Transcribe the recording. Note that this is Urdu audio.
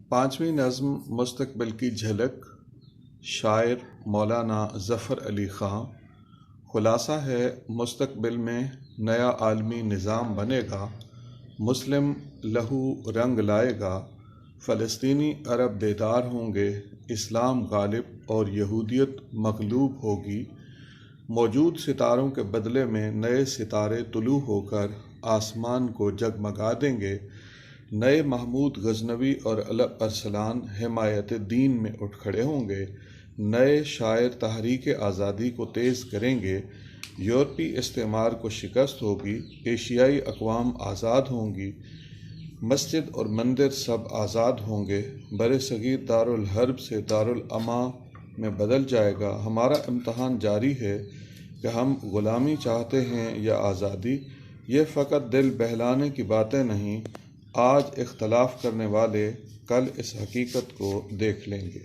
پانچویں نظم مستقبل کی جھلک، شاعر مولانا ظفر علی خاں۔ خلاصہ ہے، مستقبل میں نیا عالمی نظام بنے گا، مسلم لہو رنگ لائے گا، فلسطینی عرب بیدار ہوں گے، اسلام غالب اور یہودیت مغلوب ہوگی، موجود ستاروں کے بدلے میں نئے ستارے طلوع ہو کر آسمان کو جگمگا دیں گے، نئے محمود غزنوی اور ارسلان حمایت دین میں اٹھ کھڑے ہوں گے، نئے شاعر تحریک آزادی کو تیز کریں گے، یورپی استعمار کو شکست ہوگی، ایشیائی اقوام آزاد ہوں گی، مسجد اور مندر سب آزاد ہوں گے، برصغیر دارالحرب سے دارالاماں میں بدل جائے گا۔ ہمارا امتحان جاری ہے کہ ہم غلامی چاہتے ہیں یا آزادی۔ یہ فقط دل بہلانے کی باتیں نہیں، آج اختلاف کرنے والے کل اس حقیقت کو دیکھ لیں گے۔